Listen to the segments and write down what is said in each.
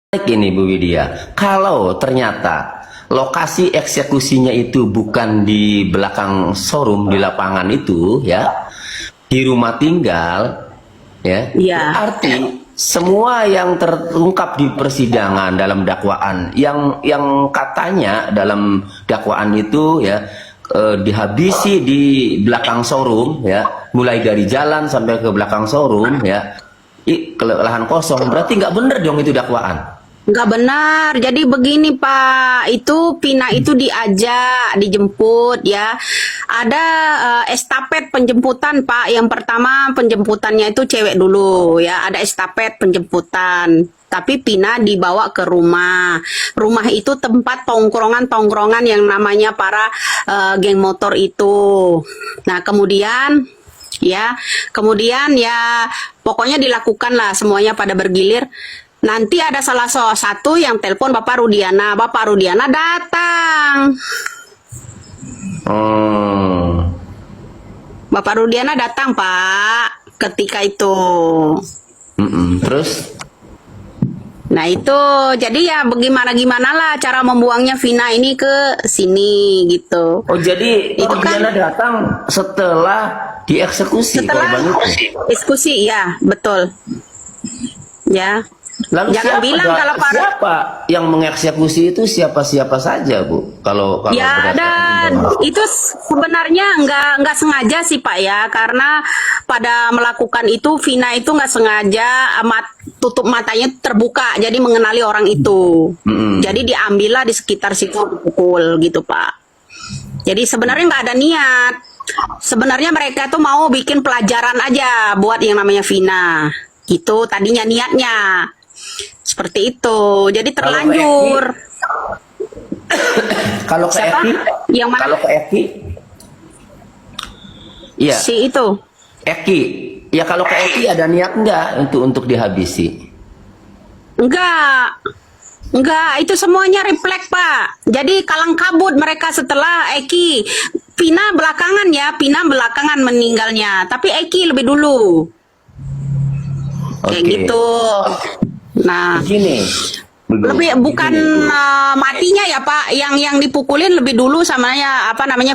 Ini Bu Widya, kalau ternyata lokasi eksekusinya itu bukan di belakang showroom di lapangan itu ya, di rumah tinggal ya, Iya. berarti semua yang terungkap di persidangan dalam dakwaan yang katanya dalam dakwaan itu ya dihabisi di belakang showroom ya, mulai dari jalan sampai ke belakang showroom ya, ke lahan kosong, berarti nggak bener dong itu dakwaan. Nggak benar. Jadi begini Pak, itu Pina itu diajak, dijemput ya. Ada estafet penjemputan Pak. Yang pertama penjemputannya itu cewek dulu ya. Ada estafet penjemputan. Tapi Pina dibawa ke rumah. Rumah itu tempat tongkrongan-tongkrongan yang namanya para geng motor itu. Nah kemudian ya pokoknya dilakukan lah semuanya pada bergilir. Nanti ada salah satu yang telepon Bapak Rudiana. Bapak Rudiana datang. Bapak Rudiana datang, Pak, ketika itu. Terus? Nah itu, jadi ya bagaimana-gimana lah cara membuangnya Vina ini ke sini gitu. Oh jadi Itu Rudiana datang setelah dieksekusi setelah korban itu? eksekusi, ya betul. Ya. Lalu Jangan bilang kalau para siapa yang mengeksekusi itu siapa saja Bu? Kalau ya ada itu sebenarnya nggak sengaja sih Pak ya, karena pada melakukan itu Vina itu nggak sengaja tutup matanya terbuka jadi mengenali orang itu. Jadi diambillah di sekitar situ dipukul gitu Pak. Jadi sebenarnya nggak ada niat. Sebenarnya mereka tuh mau bikin pelajaran aja buat yang namanya Vina. Gitu tadinya niatnya. Seperti itu. Jadi terlanjur. Kalau ke Siapa? Eki? Yang mana? Kalau ke Eki? Iya. Si itu. Eki. Ya kalau ke Eki ada niat enggak untuk dihabisi? Enggak, itu semuanya refleks Pak. Jadi kalang kabut mereka setelah Eki. Pina belakangan ya, Pina belakangan meninggalnya. Tapi Eki lebih dulu. Kayak gitu. Nah, Begini. lebih bukan matinya ya Pak, yang dipukulin lebih dulu sama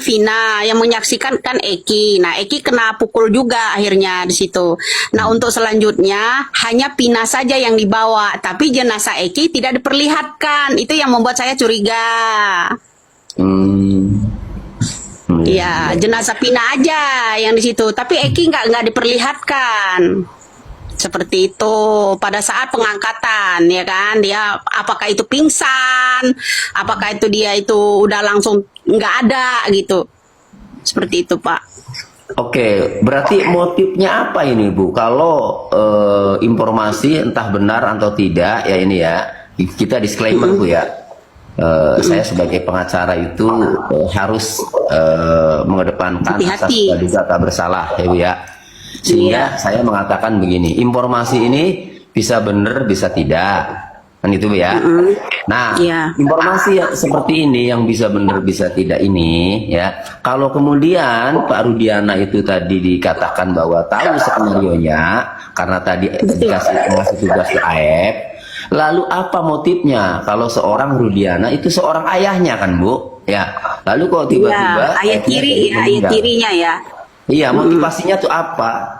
Vina, yang menyaksikan kan Eki. Nah Eki kena pukul juga akhirnya di situ. Nah untuk selanjutnya hanya Pina saja yang dibawa, tapi jenazah Eki tidak diperlihatkan. Itu yang membuat saya curiga. Iya, jenazah Pina aja yang di situ, tapi Eki nggak diperlihatkan. Seperti itu pada saat pengangkatan ya kan, dia apakah itu pingsan, apakah itu dia itu udah langsung nggak ada gitu, seperti itu Pak. Oke, berarti motifnya apa ini Bu? Kalau informasi entah benar atau tidak ya ini ya, kita disclaimer Bu ya. Saya sebagai pengacara itu harus mengedepankan asas praduga tak bersalah ya Bu ya. Sehingga saya mengatakan begini, informasi ini bisa benar bisa tidak, kan itu Bu ya. Nah informasi yang seperti ini yang bisa benar bisa tidak ini ya, kalau kemudian Pak Rudiana itu tadi dikatakan bahwa tahu skenario-nya karena tadi dikasih tugas ke AF, lalu apa motifnya kalau seorang Rudiana itu seorang ayahnya kan Bu ya, lalu kok tiba-tiba ayah tiri ya, ayah tirinya ya. Iya, motivasinya tuh apa?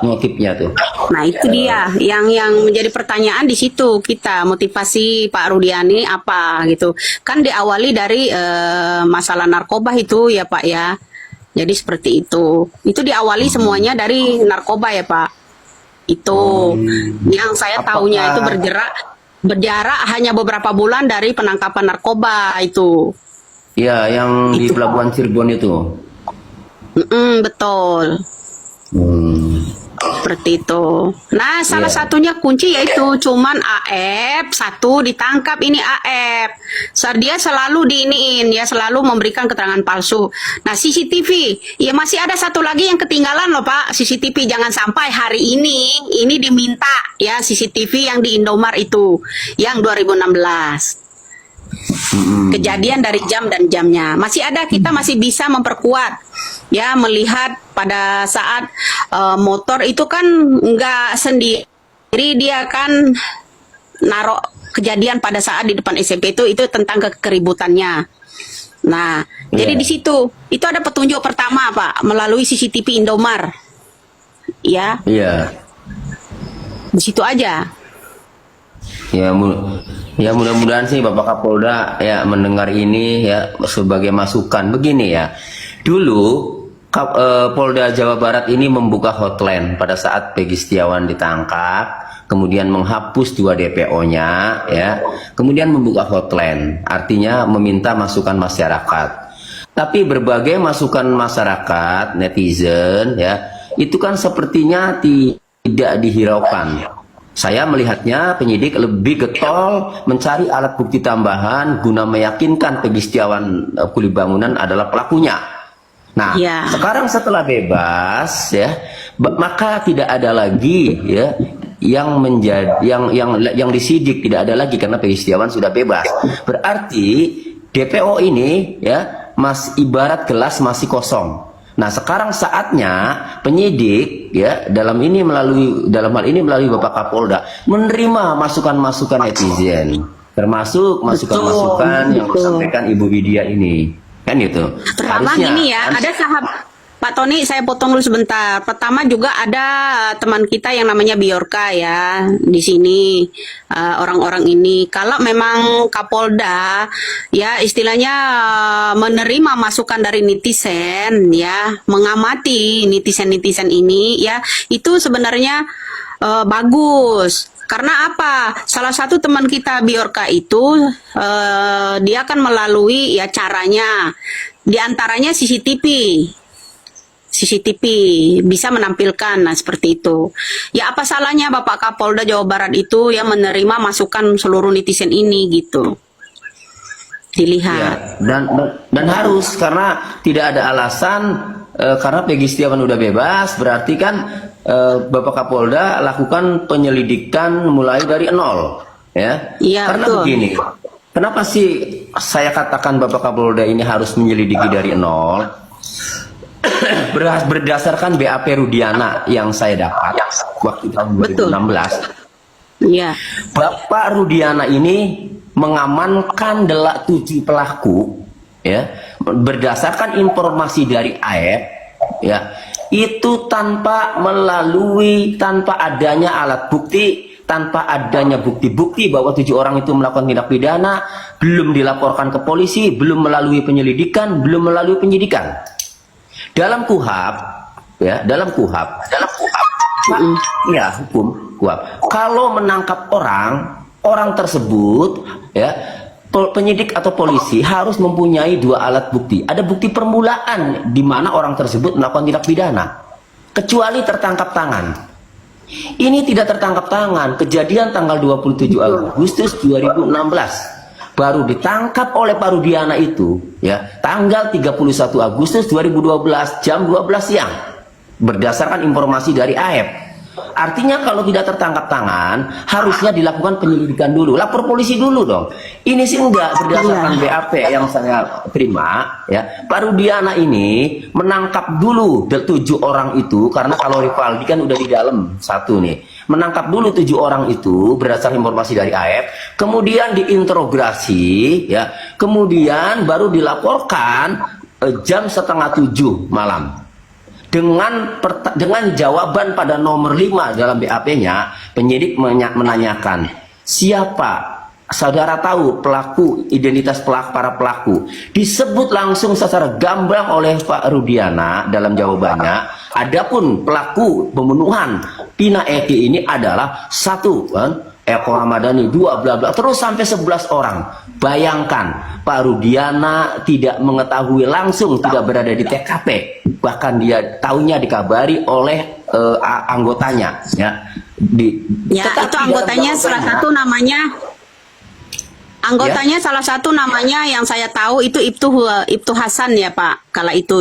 Motifnya tuh. Nah, itu dia yang menjadi pertanyaan di situ kita, motivasi Pak Rudiani apa gitu. Kan diawali dari masalah narkoba itu ya Pak ya. Jadi seperti itu. Itu diawali semuanya dari narkoba ya Pak. Itu yang saya tahunya itu berjarak hanya beberapa bulan dari penangkapan narkoba itu. Iya, yang di Pelabuhan Cirebon itu. Betul. Seperti itu. Nah, salah satunya kunci yaitu cuman AF satu ditangkap ini AF. Dia selalu diiniin, ya selalu memberikan keterangan palsu. Nah, CCTV, ya masih ada satu lagi yang ketinggalan loh Pak. CCTV jangan sampai hari ini diminta ya CCTV yang di Indomar itu, yang 2016. Kejadian dari jam dan jamnya masih ada, kita masih bisa memperkuat ya, melihat pada saat motor itu kan nggak sendiri, dia kan naruh kejadian pada saat di depan SMP itu tentang keributannya. Nah, jadi di situ itu ada petunjuk pertama Pak melalui CCTV Indomar. Ya. Iya. Di situ aja. Ya, mudah-mudahan sih Bapak Kapolda ya mendengar ini ya sebagai masukan. Begini ya, dulu Polda Jawa Barat ini membuka hotline pada saat Peggy Setiawan ditangkap, kemudian menghapus 2 DPO-nya ya, kemudian membuka hotline, artinya meminta masukan masyarakat. Tapi berbagai masukan masyarakat, netizen ya, itu kan sepertinya tidak dihiraukan. Saya melihatnya penyidik lebih getol mencari alat bukti tambahan guna meyakinkan Peggy Setiawan Kulibangunan adalah pelakunya. Nah, sekarang setelah bebas ya, maka tidak ada lagi ya yang menjadi yang disidik, tidak ada lagi karena Peggy Setiawan sudah bebas. Berarti DPO ini ya ibarat gelas masih kosong. Nah, sekarang saatnya penyidik ya dalam hal ini melalui Bapak Kapolda menerima masukan-masukan netizen, termasuk masukan-masukan yang disampaikan Ibu Widya ini. Kan itu. Pertama gini ya, ada Pak Tony, saya potong dulu sebentar. Pertama juga ada teman kita yang namanya Biorka ya di sini, orang-orang ini. Kalau memang Kapolda ya istilahnya menerima masukan dari netizen ya, mengamati netizen-netizen ini ya, itu sebenarnya bagus. Karena apa? Salah satu teman kita Biorka itu dia akan melalui ya caranya, diantaranya CCTV bisa menampilkan, nah seperti itu. Ya apa salahnya Bapak Kapolda Jawa Barat itu ya menerima masukan seluruh netizen ini gitu. Dilihat. Ya, dan harus, karena tidak ada alasan karena Peggy Setiawan udah bebas, berarti kan Bapak Kapolda lakukan penyelidikan mulai dari nol, ya. Iya, karena betul. Begini, kenapa sih saya katakan Bapak Kapolda ini harus menyelidiki dari nol? Berdasarkan BAP Rudiana yang saya dapat waktu tahun 2016. Iya. Bapak Rudiana ini mengamankan 7 pelaku ya berdasarkan informasi dari AEP ya, itu tanpa adanya alat bukti, tanpa adanya bukti-bukti bahwa 7 orang itu melakukan tindak pidana, belum dilaporkan ke polisi, belum melalui penyelidikan, belum melalui penyidikan. Dalam KUHAP ya, dalam KUHAP ya, hukum KUHAP, kalau menangkap orang tersebut ya, penyidik atau polisi harus mempunyai 2 alat bukti. Ada bukti permulaan di mana orang tersebut melakukan tindak pidana, kecuali tertangkap tangan. Ini tidak tertangkap tangan. Kejadian tanggal 27 Agustus 2016. Baru ditangkap oleh Pak Rudiana itu ya tanggal 31 Agustus 2012 jam 12 siang berdasarkan informasi dari AEP. Artinya kalau tidak tertangkap tangan harusnya dilakukan penyelidikan dulu, lapor polisi dulu dong. Ini sih enggak, berdasarkan BAP yang saya terima ya, Pak Rudiana ini menangkap dulu 7 orang itu, karena kalau Rivaldi kan udah di dalam 1 nih, menangkap dulu 7 orang itu berdasarkan informasi dari AEP, kemudian diinterogasi ya, kemudian baru dilaporkan jam 6:30 malam. Dengan jawaban pada nomor 5 dalam BAP-nya, penyidik menanyakan, siapa saudara tahu pelaku, identitas para pelaku. Disebut langsung secara gamblang oleh Pak Rudiana dalam jawabannya. Adapun pelaku pembunuhan Pina Eki ini adalah 1 Eko Ramadhani, 2 bla bla, terus sampai 11 orang. Bayangkan, Pak Rudiana tidak mengetahui langsung, tidak berada di TKP, bahkan dia tahunya dikabari oleh anggotanya ya. Itu anggotanya salah satu namanya salah satu namanya yang saya tahu itu Ibtu Hasan ya Pak, kala itu.